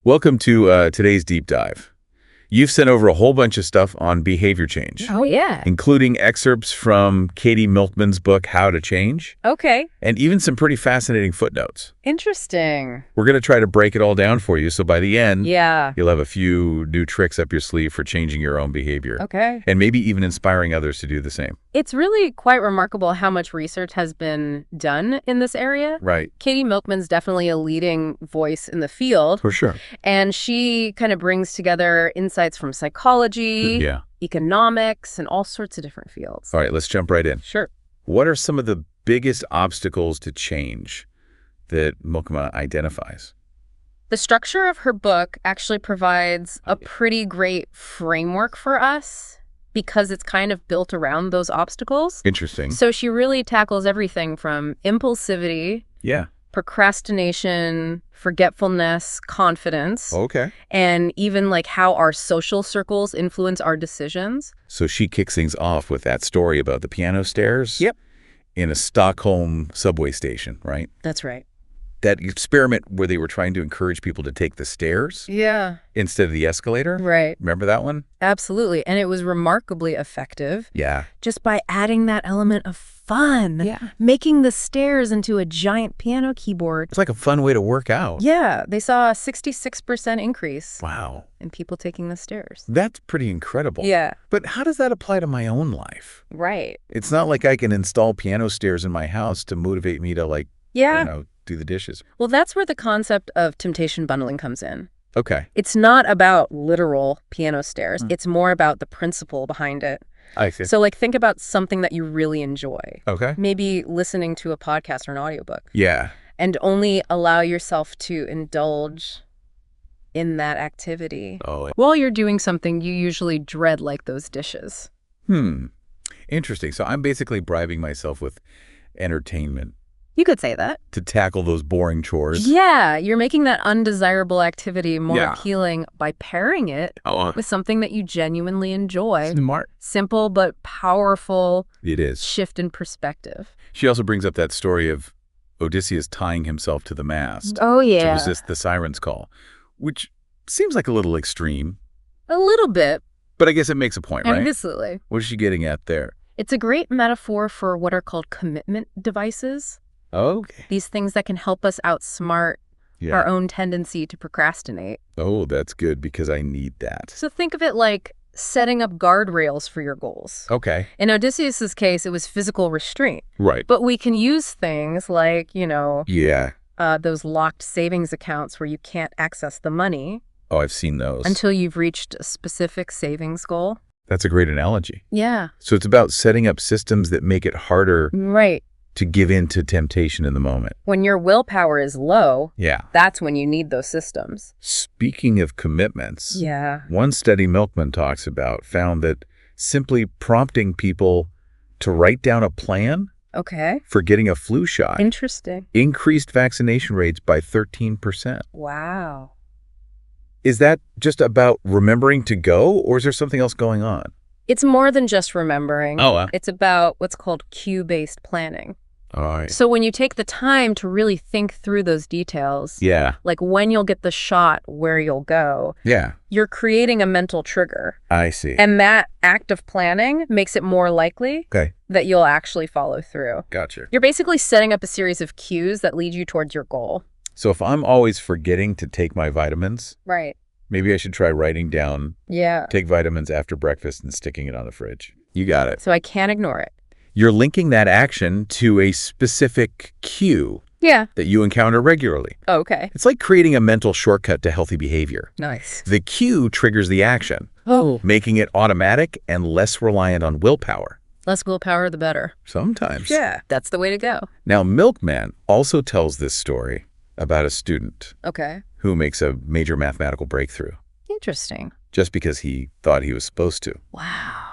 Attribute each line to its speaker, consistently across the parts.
Speaker 1: Welcome to today's deep dive. You've sent over a whole bunch of stuff on behavior change,
Speaker 2: Oh, yeah.
Speaker 1: including excerpts from Katy Milkman's book, How to Change,
Speaker 2: Okay.
Speaker 1: and even some pretty fascinating footnotes.
Speaker 2: Interesting.
Speaker 1: We're going to try to break it all down for you, so by the end,
Speaker 2: Yeah.
Speaker 1: you'll have a few new tricks up your sleeve for changing your own behavior.
Speaker 2: Okay.
Speaker 1: And maybe even inspiring others to do the same.
Speaker 2: It's really quite remarkable how much research has been done in this area.
Speaker 1: Right.
Speaker 2: Katy Milkman's definitely a leading voice in the field,
Speaker 1: For sure.
Speaker 2: and she kind of brings together insights from psychology,
Speaker 1: Yeah.
Speaker 2: economics, and all sorts of different fields.
Speaker 1: All right, let's jump right in.
Speaker 2: Sure.
Speaker 1: What are some of the biggest obstacles to change that Milkman identifies?
Speaker 2: The structure of her book actually provides a pretty great framework for us because it's kind of built around those obstacles.
Speaker 1: Interesting.
Speaker 2: So she really tackles everything from impulsivity,
Speaker 1: Yeah.
Speaker 2: procrastination, forgetfulness, confidence,
Speaker 1: Okay.
Speaker 2: and even like how our social circles influence our decisions.
Speaker 1: So she kicks things off with that story about the piano stairs.
Speaker 2: Yep.
Speaker 1: In a Stockholm subway station, right?
Speaker 2: That's right.
Speaker 1: That experiment where they were trying to encourage people to take the stairs
Speaker 2: Yeah.
Speaker 1: instead of the escalator.
Speaker 2: Right.
Speaker 1: Remember that one?
Speaker 2: Absolutely. And it was remarkably effective
Speaker 1: Yeah.
Speaker 2: just by adding that element of fun.
Speaker 1: Yeah.
Speaker 2: Making the stairs into a giant piano keyboard.
Speaker 1: It's like a fun way to work out.
Speaker 2: Yeah. They saw a 66% increase
Speaker 1: Wow.
Speaker 2: in people taking the stairs.
Speaker 1: That's pretty incredible.
Speaker 2: Yeah.
Speaker 1: But how does that apply to my own life?
Speaker 2: Right.
Speaker 1: It's not like I can install piano stairs in my house to motivate me to
Speaker 2: Yeah.
Speaker 1: do the dishes.
Speaker 2: Well, that's where the concept of temptation bundling comes in.
Speaker 1: Okay.
Speaker 2: It's not about literal piano stairs. It's more about the principle behind it.
Speaker 1: I see.
Speaker 2: So, think about something that you really enjoy.
Speaker 1: Okay.
Speaker 2: Maybe listening to a podcast or an audiobook.
Speaker 1: Yeah.
Speaker 2: And only allow yourself to indulge in that activity.
Speaker 1: Oh.
Speaker 2: While you're doing something you usually dread, like those dishes.
Speaker 1: Interesting. So I'm basically bribing myself with entertainment
Speaker 2: You could say that.
Speaker 1: to tackle those boring chores.
Speaker 2: Yeah, you're making that undesirable activity more
Speaker 1: Yeah.
Speaker 2: appealing by pairing it
Speaker 1: Oh,
Speaker 2: with something that you genuinely enjoy.
Speaker 1: smart.
Speaker 2: Simple but powerful
Speaker 1: It is.
Speaker 2: shift in perspective.
Speaker 1: She also brings up that story of Odysseus tying himself to the mast
Speaker 2: Oh,
Speaker 1: to
Speaker 2: yeah.
Speaker 1: resist the siren's call, which seems like a little extreme,
Speaker 2: A little bit.
Speaker 1: but I guess it makes a point, right?
Speaker 2: Absolutely.
Speaker 1: What is she getting at there?
Speaker 2: It's a great metaphor for what are called commitment devices.
Speaker 1: Okay.
Speaker 2: These things that can help us outsmart
Speaker 1: Yeah.
Speaker 2: our own tendency to procrastinate.
Speaker 1: Oh, that's good because I need that.
Speaker 2: So think of it like setting up guardrails for your goals.
Speaker 1: Okay.
Speaker 2: In Odysseus's case, it was physical restraint.
Speaker 1: Right.
Speaker 2: But we can use things like,
Speaker 1: Yeah.
Speaker 2: those locked savings accounts where you can't access the money
Speaker 1: Oh, I've seen those.
Speaker 2: until you've reached a specific savings goal.
Speaker 1: That's a great analogy.
Speaker 2: Yeah.
Speaker 1: So it's about setting up systems that make it harder
Speaker 2: Right.
Speaker 1: to give in to temptation in the moment.
Speaker 2: When your willpower is low,
Speaker 1: Yeah.
Speaker 2: that's when you need those systems.
Speaker 1: Speaking of commitments,
Speaker 2: Yeah.
Speaker 1: one study Milkman talks about found that simply prompting people to write down a plan
Speaker 2: Okay.
Speaker 1: for getting a flu shot
Speaker 2: Interesting.
Speaker 1: increased vaccination rates by 13%.
Speaker 2: Wow.
Speaker 1: Is that just about remembering to go, or is there something else going on?
Speaker 2: It's more than just remembering.
Speaker 1: Oh,
Speaker 2: It's about what's called cue-based planning.
Speaker 1: all right.
Speaker 2: So when you take the time to really think through those details,
Speaker 1: Yeah.
Speaker 2: like when you'll get the shot, where you'll go,
Speaker 1: Yeah.
Speaker 2: you're creating a mental trigger.
Speaker 1: I see.
Speaker 2: And that act of planning makes it more likely
Speaker 1: Okay.
Speaker 2: that you'll actually follow through.
Speaker 1: Gotcha.
Speaker 2: You're basically setting up a series of cues that lead you towards your goal.
Speaker 1: So if I'm always forgetting to take my vitamins,
Speaker 2: Right.
Speaker 1: maybe I should try writing down,
Speaker 2: Yeah.
Speaker 1: take vitamins after breakfast and sticking it on the fridge. You got it.
Speaker 2: So I can't ignore it.
Speaker 1: You're linking that action to a specific cue
Speaker 2: Yeah.
Speaker 1: that you encounter regularly.
Speaker 2: Okay.
Speaker 1: It's like creating a mental shortcut to healthy behavior.
Speaker 2: Nice.
Speaker 1: The cue triggers the action,
Speaker 2: Oh.
Speaker 1: making it automatic and less reliant on willpower.
Speaker 2: Less willpower, the better.
Speaker 1: Sometimes.
Speaker 2: Yeah. That's the way to go.
Speaker 1: Now, Milkman also tells this story about a student
Speaker 2: Okay.
Speaker 1: who makes a major mathematical breakthrough
Speaker 2: Interesting.
Speaker 1: just because he thought he was supposed to.
Speaker 2: Wow.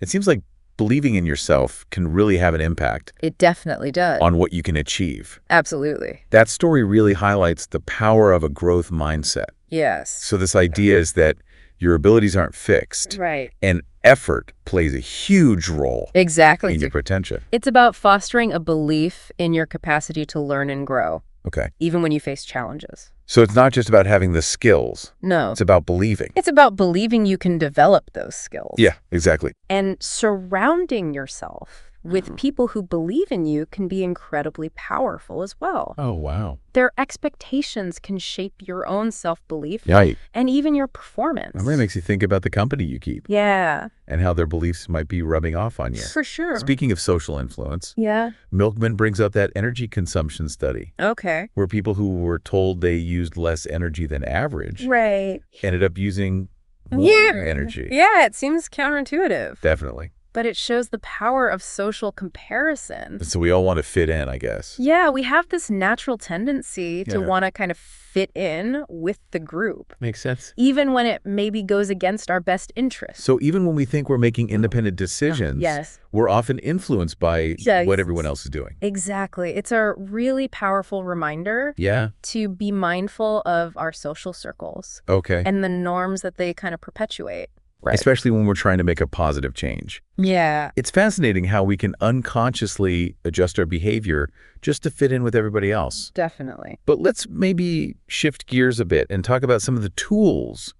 Speaker 1: It seems like believing in yourself can really have an impact
Speaker 2: It definitely does.
Speaker 1: on what you can achieve.
Speaker 2: Absolutely.
Speaker 1: That story really highlights the power of a growth mindset.
Speaker 2: Yes.
Speaker 1: So this idea is that your abilities aren't fixed,
Speaker 2: Right.
Speaker 1: and effort plays a huge role
Speaker 2: Exactly.
Speaker 1: in your potential.
Speaker 2: It's about fostering a belief in your capacity to learn and grow,
Speaker 1: Okay.
Speaker 2: even when you face challenges.
Speaker 1: So it's not just about having the skills.
Speaker 2: No.
Speaker 1: It's about believing.
Speaker 2: It's about believing you can develop those skills.
Speaker 1: Yeah, exactly.
Speaker 2: And surrounding yourself with people who believe in you can be incredibly powerful as well.
Speaker 1: Oh, wow.
Speaker 2: Their expectations can shape your own self-belief and even your performance.
Speaker 1: It really makes you think about the company you keep.
Speaker 2: Yeah.
Speaker 1: And how their beliefs might be rubbing off on you.
Speaker 2: For sure.
Speaker 1: Speaking of social influence,
Speaker 2: Yeah.
Speaker 1: Milkman brings up that energy consumption study.
Speaker 2: Okay.
Speaker 1: Where people who were told they used less energy than average
Speaker 2: Right.
Speaker 1: ended up using more energy.
Speaker 2: Yeah, it seems counterintuitive.
Speaker 1: Definitely.
Speaker 2: But it shows the power of social comparison.
Speaker 1: So we all want to fit in, I guess.
Speaker 2: Yeah, we have this natural tendency to want to kind of fit in with the group.
Speaker 1: Makes sense.
Speaker 2: Even when it maybe goes against our best interests.
Speaker 1: So even when we think we're making independent decisions, we're often influenced by what everyone else is doing.
Speaker 2: Exactly. It's a really powerful reminder to be mindful of our social circles.
Speaker 1: Okay.
Speaker 2: And the norms that they kind of perpetuate. Right.
Speaker 1: Especially when we're trying to make a positive change.
Speaker 2: Yeah.
Speaker 1: It's fascinating how we can unconsciously adjust our behavior just to fit in with everybody else.
Speaker 2: Definitely.
Speaker 1: But let's maybe shift gears a bit and talk about some of the tools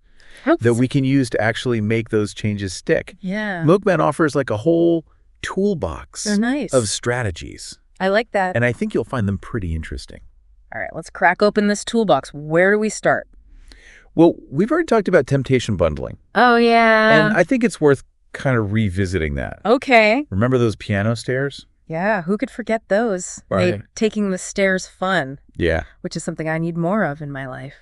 Speaker 1: that we can use to actually make those changes stick.
Speaker 2: Yeah.
Speaker 1: Milkman offers like a whole toolbox of strategies.
Speaker 2: I like that.
Speaker 1: And I think you'll find them pretty interesting.
Speaker 2: All right, let's crack open this toolbox. Where do we start?
Speaker 1: Well, we've already talked about temptation bundling.
Speaker 2: Oh, yeah.
Speaker 1: And I think it's worth kind of revisiting that.
Speaker 2: Okay.
Speaker 1: Remember those piano stairs?
Speaker 2: Yeah, who could forget those?
Speaker 1: Right.
Speaker 2: Taking the stairs fun.
Speaker 1: Yeah.
Speaker 2: Which is something I need more of in my life.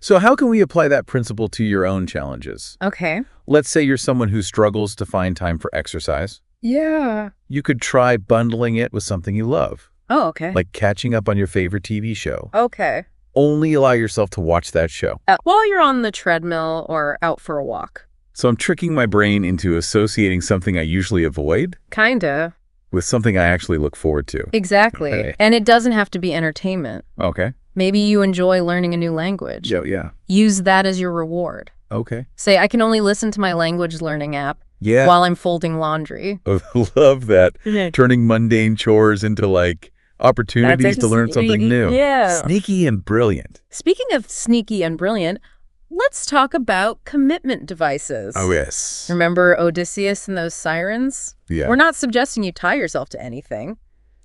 Speaker 1: So how can we apply that principle to your own challenges?
Speaker 2: Okay.
Speaker 1: Let's say you're someone who struggles to find time for exercise.
Speaker 2: Yeah.
Speaker 1: You could try bundling it with something you love.
Speaker 2: Oh, okay.
Speaker 1: Like catching up on your favorite TV show.
Speaker 2: Okay.
Speaker 1: Only allow yourself to watch that show.
Speaker 2: While you're on the treadmill or out for a walk.
Speaker 1: So I'm tricking my brain into associating something I usually avoid.
Speaker 2: Kinda.
Speaker 1: With something I actually look forward to.
Speaker 2: Exactly. Okay. And it doesn't have to be entertainment.
Speaker 1: Okay.
Speaker 2: Maybe you enjoy learning a new language.
Speaker 1: Yeah.
Speaker 2: Use that as your reward.
Speaker 1: Okay.
Speaker 2: Say, I can only listen to my language learning app while I'm folding laundry.
Speaker 1: I love that. Turning mundane chores into like opportunities to learn something new.
Speaker 2: Yeah.
Speaker 1: Sneaky and brilliant.
Speaker 2: Speaking of sneaky and brilliant, let's talk about commitment devices.
Speaker 1: Oh, yes.
Speaker 2: Remember Odysseus and those sirens?
Speaker 1: Yeah.
Speaker 2: We're not suggesting you tie yourself to anything.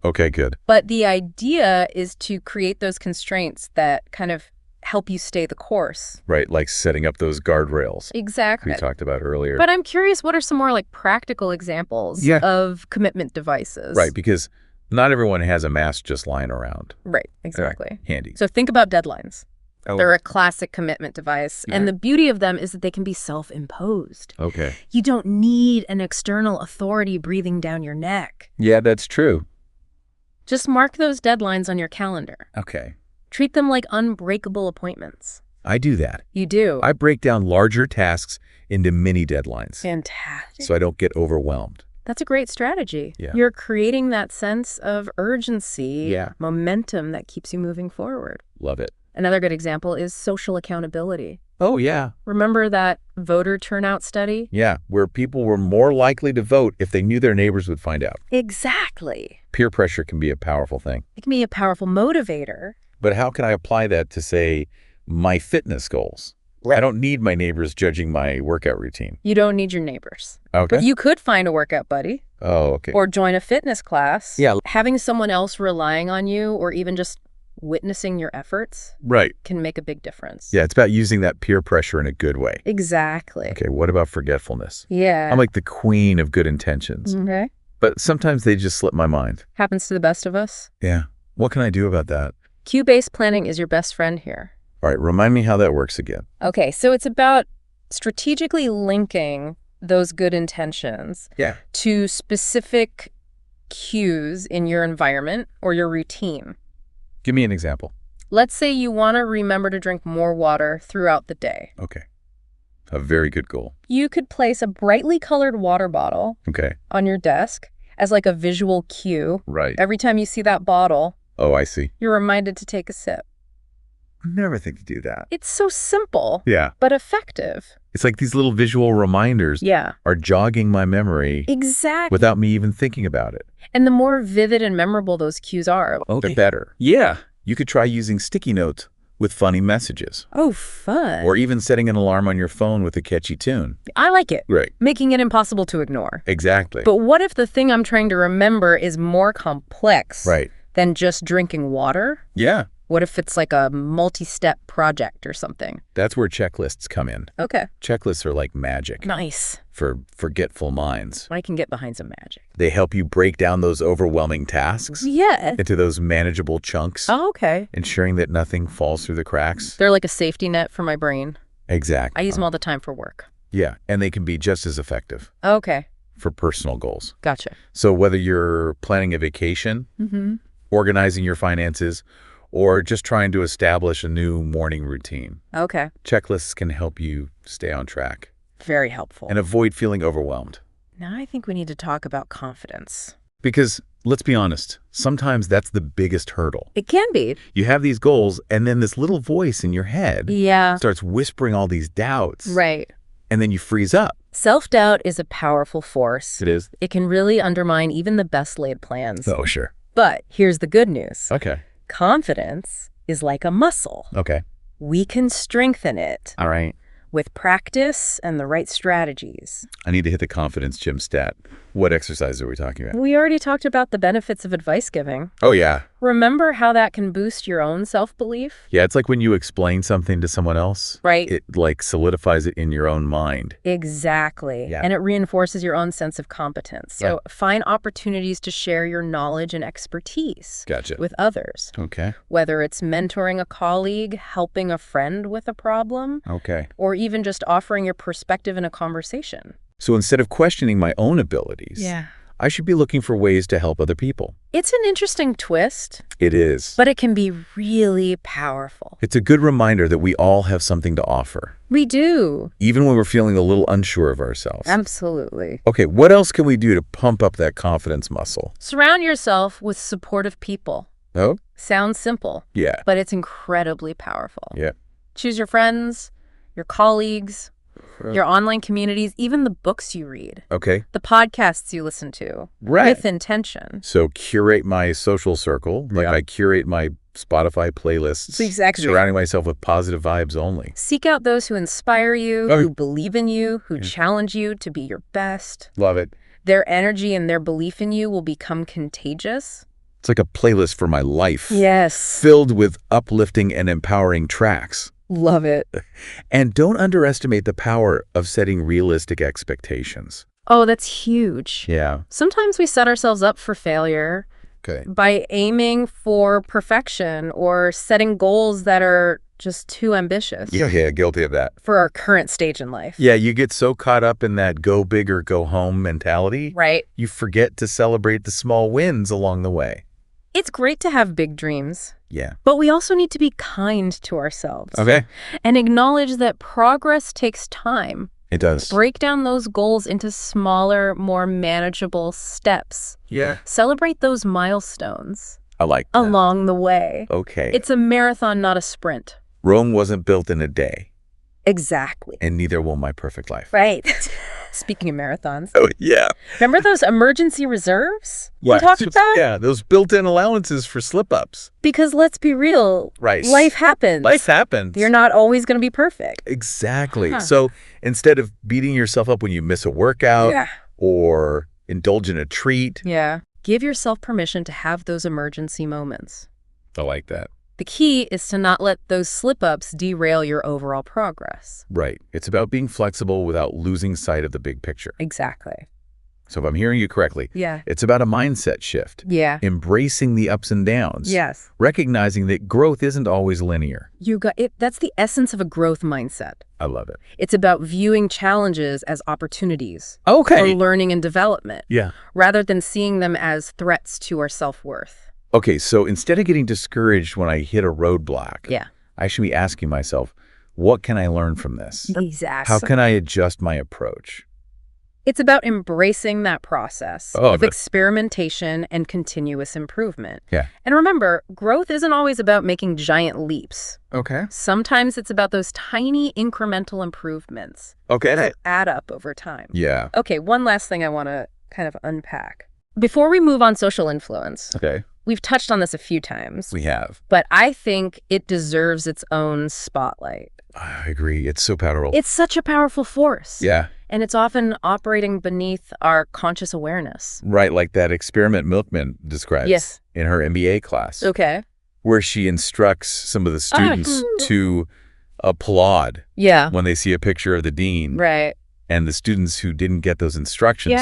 Speaker 1: Okay, good.
Speaker 2: But the idea is to create those constraints that kind of help you stay the course.
Speaker 1: Right, like setting up those guardrails.
Speaker 2: Exactly.
Speaker 1: We talked about earlier.
Speaker 2: But I'm curious, what are some more like practical examples of commitment devices?
Speaker 1: Right, because not everyone has a mask just lying around.
Speaker 2: Right, exactly.
Speaker 1: Handy.
Speaker 2: So think about deadlines.
Speaker 1: Oh.
Speaker 2: They're a classic commitment device. And the beauty of them is that they can be self-imposed.
Speaker 1: Okay.
Speaker 2: You don't need an external authority breathing down your neck.
Speaker 1: Yeah, that's true.
Speaker 2: Just mark those deadlines on your calendar.
Speaker 1: Okay.
Speaker 2: Treat them like unbreakable appointments.
Speaker 1: I do that.
Speaker 2: You do?
Speaker 1: I break down larger tasks into mini deadlines.
Speaker 2: Fantastic.
Speaker 1: So I don't get overwhelmed.
Speaker 2: That's a great strategy.
Speaker 1: Yeah.
Speaker 2: You're creating that sense of urgency, momentum that keeps you moving forward.
Speaker 1: Love it.
Speaker 2: Another good example is social accountability.
Speaker 1: Oh, yeah.
Speaker 2: Remember that voter turnout study?
Speaker 1: Yeah, where people were more likely to vote if they knew their neighbors would find out.
Speaker 2: Exactly.
Speaker 1: Peer pressure can be a powerful thing.
Speaker 2: It can be a powerful motivator.
Speaker 1: But how can I apply that to, say, my fitness goals? I don't need my neighbors judging my workout routine.
Speaker 2: You don't need your neighbors.
Speaker 1: Okay.
Speaker 2: But you could find a workout buddy.
Speaker 1: Oh, okay.
Speaker 2: Or join a fitness class.
Speaker 1: Yeah.
Speaker 2: Having someone else relying on you or even just witnessing your efforts can make a big difference.
Speaker 1: Yeah, it's about using that peer pressure in a good way.
Speaker 2: Exactly.
Speaker 1: Okay, what about forgetfulness?
Speaker 2: Yeah.
Speaker 1: I'm like the queen of good intentions.
Speaker 2: Okay.
Speaker 1: But sometimes they just slip my mind.
Speaker 2: Happens to the best of us.
Speaker 1: Yeah. What can I do about that?
Speaker 2: Cue-based planning is your best friend here.
Speaker 1: All right, remind me how that works again.
Speaker 2: Okay, so it's about strategically linking those good intentions to specific cues in your environment or your routine.
Speaker 1: Give me an example.
Speaker 2: Let's say you want to remember to drink more water throughout the day.
Speaker 1: Okay. A very good goal.
Speaker 2: You could place a brightly colored water bottle on your desk as like a visual cue.
Speaker 1: Right.
Speaker 2: Every time you see that bottle,
Speaker 1: oh, I see.
Speaker 2: you're reminded to take a sip.
Speaker 1: I never think to do that.
Speaker 2: It's so simple, but effective.
Speaker 1: It's like these little visual reminders are jogging my memory without me even thinking about it.
Speaker 2: And the more vivid and memorable those cues are,
Speaker 1: the better. Yeah. You could try using sticky notes with funny messages.
Speaker 2: Oh, fun.
Speaker 1: Or even setting an alarm on your phone with a catchy tune.
Speaker 2: I like it.
Speaker 1: Right.
Speaker 2: Making it impossible to ignore.
Speaker 1: Exactly.
Speaker 2: But what if the thing I'm trying to remember is more complex than just drinking water?
Speaker 1: Yeah.
Speaker 2: What if it's like a multi-step project or something?
Speaker 1: That's where checklists come in.
Speaker 2: Okay.
Speaker 1: Checklists are like magic.
Speaker 2: Nice.
Speaker 1: For forgetful minds.
Speaker 2: I can get behind some magic.
Speaker 1: They help you break down those overwhelming tasks into those manageable chunks.
Speaker 2: Oh, okay.
Speaker 1: Ensuring that nothing falls through the cracks.
Speaker 2: They're like a safety net for my brain.
Speaker 1: Exactly.
Speaker 2: I use them all the time for work.
Speaker 1: Yeah, and they can be just as effective.
Speaker 2: Okay.
Speaker 1: For personal goals.
Speaker 2: Gotcha.
Speaker 1: So whether you're planning a vacation, organizing your finances, or just trying to establish a new morning routine.
Speaker 2: Okay.
Speaker 1: Checklists can help you stay on track.
Speaker 2: Very helpful.
Speaker 1: And avoid feeling overwhelmed.
Speaker 2: Now I think we need to talk about confidence.
Speaker 1: Because, let's be honest, sometimes that's the biggest hurdle.
Speaker 2: It can be.
Speaker 1: You have these goals, and then this little voice in your head starts whispering all these doubts.
Speaker 2: Right.
Speaker 1: And then you freeze up.
Speaker 2: Self-doubt is a powerful force.
Speaker 1: It is.
Speaker 2: It can really undermine even the best laid plans.
Speaker 1: Oh, sure.
Speaker 2: But here's the good news.
Speaker 1: Okay.
Speaker 2: Confidence is like a muscle.
Speaker 1: Okay.
Speaker 2: We can strengthen it.
Speaker 1: All right.
Speaker 2: With practice and the right strategies.
Speaker 1: I need to hit the confidence gym stat. What exercise are we talking about?
Speaker 2: We already talked about the benefits of advice giving.
Speaker 1: Oh, yeah.
Speaker 2: Remember how that can boost your own self-belief?
Speaker 1: Yeah, it's like when you explain something to someone else.
Speaker 2: Right.
Speaker 1: It like solidifies it in your own mind.
Speaker 2: Exactly.
Speaker 1: Yeah.
Speaker 2: And it reinforces your own sense of competence. So find opportunities to share your knowledge and expertise with others.
Speaker 1: Okay.
Speaker 2: Whether it's mentoring a colleague, helping a friend with a problem, or even just offering your perspective in a conversation.
Speaker 1: So instead of questioning my own abilities, I should be looking for ways to help other people.
Speaker 2: It's an interesting twist.
Speaker 1: It is.
Speaker 2: But it can be really powerful.
Speaker 1: It's a good reminder that we all have something to offer.
Speaker 2: We do.
Speaker 1: Even when we're feeling a little unsure of ourselves.
Speaker 2: Absolutely.
Speaker 1: Okay, what else can we do to pump up that confidence muscle?
Speaker 2: Surround yourself with supportive people.
Speaker 1: Oh?
Speaker 2: Sounds simple.
Speaker 1: Yeah.
Speaker 2: But it's incredibly powerful.
Speaker 1: Yeah.
Speaker 2: Choose your friends, your colleagues, your online communities, even the books you read.
Speaker 1: Okay.
Speaker 2: The podcasts you listen to.
Speaker 1: Right.
Speaker 2: With intention.
Speaker 1: So curate my social circle. Like I curate my Spotify playlists.
Speaker 2: Exactly.
Speaker 1: Surrounding myself with positive vibes only.
Speaker 2: Seek out those who inspire you, who believe in you, who challenge you to be your best.
Speaker 1: Love it.
Speaker 2: Their energy and their belief in you will become contagious.
Speaker 1: It's like a playlist for my life.
Speaker 2: Yes.
Speaker 1: Filled with uplifting and empowering tracks.
Speaker 2: Love it.
Speaker 1: And don't underestimate the power of setting realistic expectations.
Speaker 2: Oh, that's huge.
Speaker 1: Yeah.
Speaker 2: Sometimes we set ourselves up for failure by aiming for perfection or setting goals that are just too ambitious.
Speaker 1: Yeah, guilty of that.
Speaker 2: For our current stage in life.
Speaker 1: Yeah, you get so caught up in that go big or go home mentality.
Speaker 2: Right.
Speaker 1: You forget to celebrate the small wins along the way.
Speaker 2: It's great to have big dreams.
Speaker 1: Yeah.
Speaker 2: But we also need to be kind to ourselves.
Speaker 1: Okay.
Speaker 2: And acknowledge that progress takes time.
Speaker 1: It does.
Speaker 2: Break down those goals into smaller, more manageable steps.
Speaker 1: Yeah.
Speaker 2: Celebrate those milestones.
Speaker 1: I like that.
Speaker 2: Along the way.
Speaker 1: Okay.
Speaker 2: It's a marathon, not a sprint.
Speaker 1: Rome wasn't built in a day.
Speaker 2: Exactly.
Speaker 1: And neither will my perfect life.
Speaker 2: Right. Speaking of marathons.
Speaker 1: Oh, yeah.
Speaker 2: Remember those emergency reserves we talked about?
Speaker 1: Yeah, those built-in allowances for slip-ups.
Speaker 2: Because let's be real.
Speaker 1: Right.
Speaker 2: Life happens.
Speaker 1: Life happens.
Speaker 2: You're not always going to be perfect.
Speaker 1: Exactly. So instead of beating yourself up when you miss a workout or indulge in a treat.
Speaker 2: Yeah. Give yourself permission to have those emergency moments.
Speaker 1: I like that.
Speaker 2: The key is to not let those slip-ups derail your overall progress.
Speaker 1: Right. It's about being flexible without losing sight of the big picture.
Speaker 2: Exactly.
Speaker 1: So if I'm hearing you correctly, it's about a mindset shift.
Speaker 2: Yeah.
Speaker 1: Embracing the ups and downs.
Speaker 2: Yes.
Speaker 1: Recognizing that growth isn't always linear.
Speaker 2: You got it. That's the essence of a growth mindset.
Speaker 1: I love it.
Speaker 2: It's about viewing challenges as opportunities.
Speaker 1: Okay.
Speaker 2: For learning and development.
Speaker 1: Yeah.
Speaker 2: Rather than seeing them as threats to our self-worth.
Speaker 1: Okay, so instead of getting discouraged when I hit a roadblock, I should be asking myself, what can I learn from this?
Speaker 2: Exactly.
Speaker 1: How can I adjust my approach?
Speaker 2: It's about embracing that process of experimentation and continuous improvement.
Speaker 1: Yeah.
Speaker 2: And remember, growth isn't always about making giant leaps.
Speaker 1: Okay.
Speaker 2: Sometimes it's about those tiny incremental improvements.
Speaker 1: Okay.
Speaker 2: That add up over time.
Speaker 1: Yeah.
Speaker 2: Okay, one last thing I want to kind of unpack. Before we move on social influence, we've touched on this a few times.
Speaker 1: We have.
Speaker 2: But I think it deserves its own spotlight.
Speaker 1: I agree. It's so powerful.
Speaker 2: It's such a powerful force.
Speaker 1: Yeah.
Speaker 2: And it's often operating beneath our conscious awareness.
Speaker 1: Right, like that experiment Milkman describes in her MBA class.
Speaker 2: Okay.
Speaker 1: Where she instructs some of the students to applaud when they see a picture of the dean.
Speaker 2: Right.
Speaker 1: And the students who didn't get those instructions,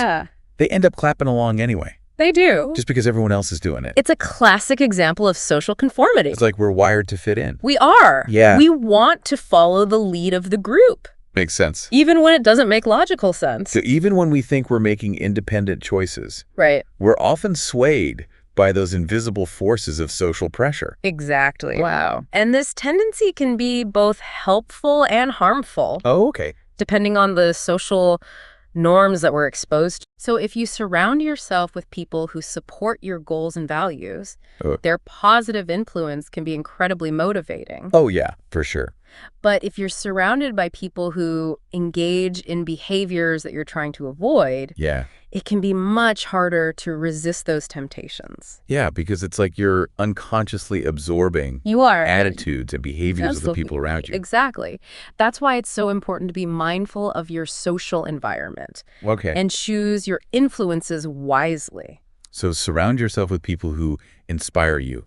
Speaker 1: they end up clapping along anyway.
Speaker 2: They do.
Speaker 1: Just because everyone else is doing it.
Speaker 2: It's a classic example of social conformity.
Speaker 1: It's like we're wired to fit in.
Speaker 2: We are.
Speaker 1: Yeah.
Speaker 2: We want to follow the lead of the group.
Speaker 1: Makes sense.
Speaker 2: Even when it doesn't make logical sense.
Speaker 1: So even when we think we're making independent choices, we're often swayed by those invisible forces of social pressure.
Speaker 2: Exactly.
Speaker 1: Wow.
Speaker 2: And this tendency can be both helpful and harmful.
Speaker 1: Oh, okay.
Speaker 2: Depending on the social norms that we're exposed to. So if you surround yourself with people who support your goals and values, their positive influence can be incredibly motivating.
Speaker 1: Oh, yeah, for sure.
Speaker 2: But if you're surrounded by people who engage in behaviors that you're trying to avoid, it can be much harder to resist those temptations.
Speaker 1: Yeah, because it's like you're unconsciously absorbing attitudes and behaviors of the people around you.
Speaker 2: Exactly. That's why it's so important to be mindful of your social environment and choose your influences wisely.
Speaker 1: So surround yourself with people who inspire you,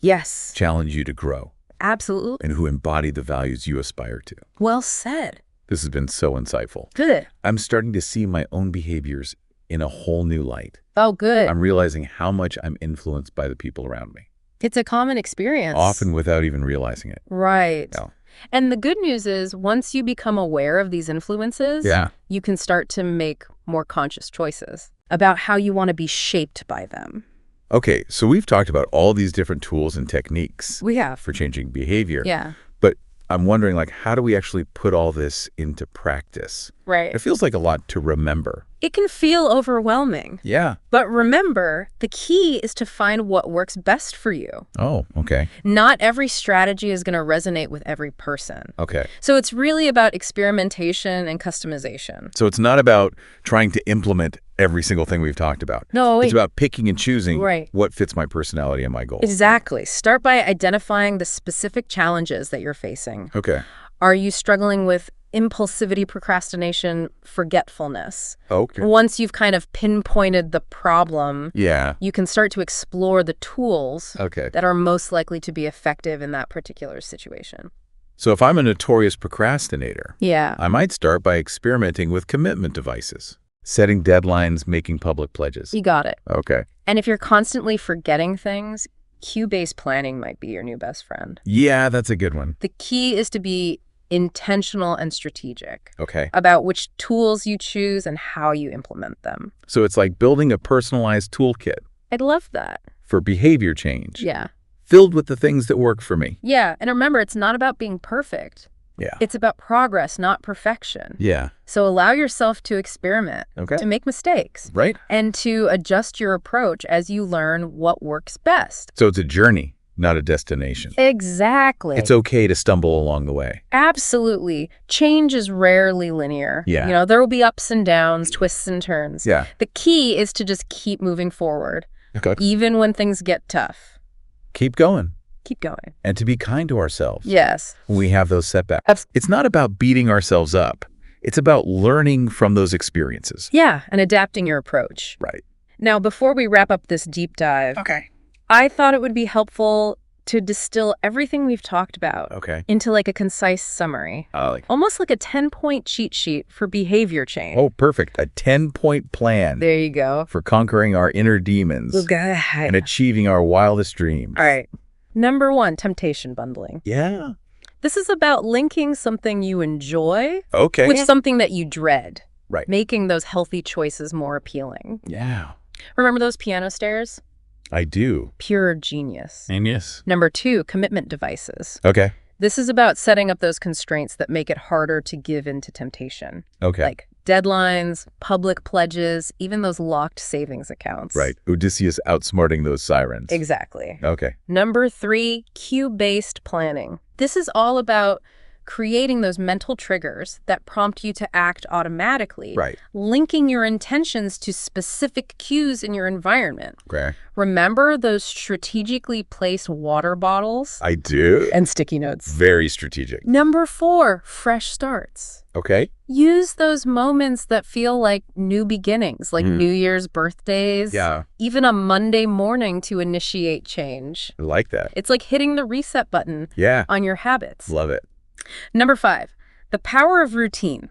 Speaker 1: challenge you to grow.
Speaker 2: Absolutely.
Speaker 1: And who embody the values you aspire to.
Speaker 2: Well said.
Speaker 1: This has been so insightful.
Speaker 2: Good.
Speaker 1: I'm starting to see my own behaviors in a whole new light.
Speaker 2: Oh, good.
Speaker 1: I'm realizing how much I'm influenced by the people around me.
Speaker 2: It's a common experience.
Speaker 1: Often without even realizing it.
Speaker 2: Right.
Speaker 1: No.
Speaker 2: And the good news is once you become aware of these influences, you can start to make more conscious choices about how you want to be shaped by them.
Speaker 1: Okay, so we've talked about all these different tools and techniques for changing behavior.
Speaker 2: Yeah.
Speaker 1: But I'm wondering, like, how do we actually put all this into practice?
Speaker 2: Right.
Speaker 1: It feels like a lot to remember.
Speaker 2: It can feel overwhelming.
Speaker 1: Yeah.
Speaker 2: But remember, the key is to find what works best for you.
Speaker 1: Oh, okay.
Speaker 2: Not every strategy is going to resonate with every person.
Speaker 1: Okay.
Speaker 2: So it's really about experimentation and customization.
Speaker 1: So it's not about trying to implement every single thing we've talked about.
Speaker 2: No,
Speaker 1: it's about picking and choosing
Speaker 2: Right.
Speaker 1: what fits my personality and my goals.
Speaker 2: Exactly. Start by identifying the specific challenges that you're facing.
Speaker 1: Okay.
Speaker 2: Are you struggling with impulsivity, procrastination, forgetfulness?
Speaker 1: Okay.
Speaker 2: Once you've kind of pinpointed the problem, you can start to explore the tools that are most likely to be effective in that particular situation.
Speaker 1: So if I'm a notorious procrastinator,
Speaker 2: Yeah.
Speaker 1: I might start by experimenting with commitment devices, setting deadlines, making public pledges.
Speaker 2: You got it.
Speaker 1: Okay.
Speaker 2: And if you're constantly forgetting things, cue-based planning might be your new best friend.
Speaker 1: Yeah, that's a good one.
Speaker 2: The key is to be intentional and strategic
Speaker 1: about
Speaker 2: which tools you choose and how you implement them.
Speaker 1: So it's like building a personalized toolkit
Speaker 2: I'd love that.
Speaker 1: for behavior change.
Speaker 2: Yeah.
Speaker 1: Filled with the things that work for me.
Speaker 2: Yeah. And remember, it's not about being perfect.
Speaker 1: Yeah.
Speaker 2: It's about progress, not perfection.
Speaker 1: Yeah.
Speaker 2: So allow yourself to experiment, to make mistakes,
Speaker 1: Right.
Speaker 2: and to adjust your approach as you learn what works best.
Speaker 1: So it's a journey, not a destination.
Speaker 2: Exactly.
Speaker 1: It's okay to stumble along the way.
Speaker 2: Absolutely. Change is rarely linear.
Speaker 1: Yeah.
Speaker 2: You know, there will be ups and downs, twists and turns.
Speaker 1: Yeah.
Speaker 2: The key is to just keep moving forward,
Speaker 1: Okay.
Speaker 2: even when things get tough.
Speaker 1: Keep going.
Speaker 2: Keep going.
Speaker 1: And to be kind to ourselves.
Speaker 2: Yes.
Speaker 1: When we have those setbacks. It's not about beating ourselves up. It's about learning from those experiences.
Speaker 2: Yeah, and adapting your approach.
Speaker 1: Right.
Speaker 2: Now, before we wrap up this deep dive, I thought it would be helpful to distill everything we've talked about into like a concise summary. Almost like a 10-point cheat sheet for behavior change.
Speaker 1: Oh, perfect. A 10-point plan.
Speaker 2: There you go.
Speaker 1: For conquering our inner demons and achieving our wildest dreams.
Speaker 2: All right. Number 1, temptation bundling.
Speaker 1: Yeah.
Speaker 2: This is about linking something you enjoy with something that you dread.
Speaker 1: Right.
Speaker 2: Making those healthy choices more appealing.
Speaker 1: Yeah.
Speaker 2: Remember those piano stairs?
Speaker 1: I do.
Speaker 2: Pure genius.
Speaker 1: Genius.
Speaker 2: Number 2, commitment devices.
Speaker 1: Okay.
Speaker 2: This is about setting up those constraints that make it harder to give in to temptation.
Speaker 1: Okay.
Speaker 2: Like deadlines, public pledges, even those locked savings accounts.
Speaker 1: Right. Odysseus outsmarting those sirens.
Speaker 2: Exactly.
Speaker 1: Okay.
Speaker 2: Number 3, cue-based planning. This is all about creating those mental triggers that prompt you to act automatically,
Speaker 1: Right.
Speaker 2: linking your intentions to specific cues in your environment.
Speaker 1: Okay.
Speaker 2: Remember those strategically placed water bottles?
Speaker 1: I do.
Speaker 2: And sticky notes.
Speaker 1: Very strategic.
Speaker 2: Number 4, fresh starts.
Speaker 1: Okay.
Speaker 2: Use those moments that feel like new beginnings, like New Year's birthdays, even a Monday morning to initiate change.
Speaker 1: I like that.
Speaker 2: It's like hitting the reset button on your habits.
Speaker 1: Love it.
Speaker 2: Number 5, the power of routine.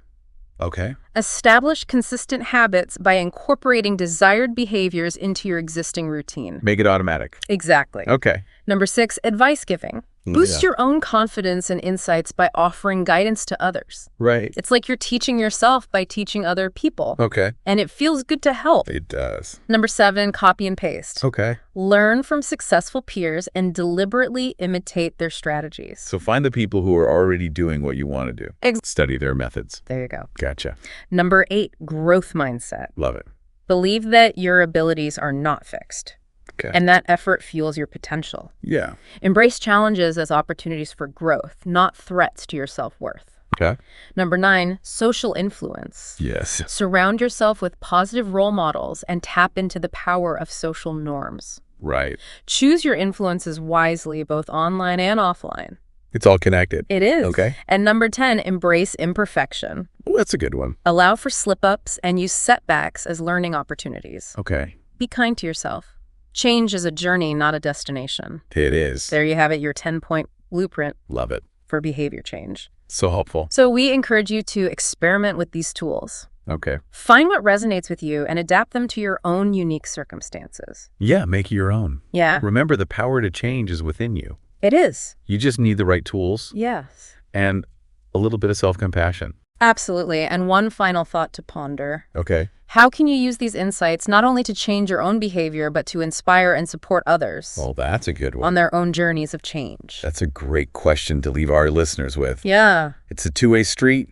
Speaker 1: Okay.
Speaker 2: Establish consistent habits by incorporating desired behaviors into your existing routine.
Speaker 1: Make it automatic.
Speaker 2: Exactly.
Speaker 1: Okay.
Speaker 2: Number 6, advice giving. Boost your own confidence and insights by offering guidance to others.
Speaker 1: Right.
Speaker 2: It's like you're teaching yourself by teaching other people.
Speaker 1: Okay.
Speaker 2: And it feels good to help.
Speaker 1: It does.
Speaker 2: Number 7, copy and paste.
Speaker 1: Okay.
Speaker 2: Learn from successful peers and deliberately imitate their strategies.
Speaker 1: So find the people who are already doing what you want to do. Study their methods.
Speaker 2: There you go.
Speaker 1: Gotcha.
Speaker 2: Number 8, growth mindset.
Speaker 1: Love it.
Speaker 2: Believe that your abilities are not fixed.
Speaker 1: Okay.
Speaker 2: And that effort fuels your potential.
Speaker 1: Yeah.
Speaker 2: Embrace challenges as opportunities for growth, not threats to your self-worth.
Speaker 1: Okay.
Speaker 2: Number 9, social influence.
Speaker 1: Yes.
Speaker 2: Surround yourself with positive role models and tap into the power of social norms.
Speaker 1: Right.
Speaker 2: Choose your influences wisely, both online and offline.
Speaker 1: It's all connected.
Speaker 2: It is.
Speaker 1: Okay.
Speaker 2: And number 10, embrace imperfection.
Speaker 1: Oh, that's a good one.
Speaker 2: Allow for slip-ups and use setbacks as learning opportunities.
Speaker 1: Okay.
Speaker 2: Be kind to yourself. Change is a journey, not a destination.
Speaker 1: It is.
Speaker 2: There you have it, your 10-point blueprint.
Speaker 1: Love it.
Speaker 2: For behavior change.
Speaker 1: So helpful.
Speaker 2: So we encourage you to experiment with these tools.
Speaker 1: Okay.
Speaker 2: Find what resonates with you and adapt them to your own unique circumstances.
Speaker 1: Yeah, make it your own.
Speaker 2: Yeah.
Speaker 1: Remember, the power to change is within you.
Speaker 2: It is.
Speaker 1: You just need the right tools.
Speaker 2: Yes.
Speaker 1: And a little bit of self-compassion.
Speaker 2: Absolutely. And one final thought to ponder.
Speaker 1: Okay.
Speaker 2: How can you use these insights not only to change your own behavior, but to inspire and support others?
Speaker 1: Well, that's a good one.
Speaker 2: On their own journeys of change.
Speaker 1: That's a great question to leave our listeners with.
Speaker 2: Yeah.
Speaker 1: It's a two-way street.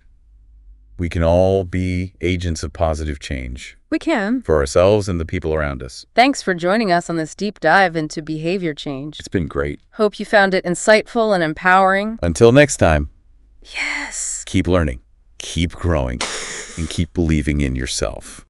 Speaker 1: We can all be agents of positive change.
Speaker 2: We can.
Speaker 1: For ourselves and the people around us.
Speaker 2: Thanks for joining us on this deep dive into behavior change.
Speaker 1: It's been great.
Speaker 2: Hope you found it insightful and empowering.
Speaker 1: Until next time.
Speaker 2: Yes.
Speaker 1: Keep learning, keep growing, and keep believing in yourself.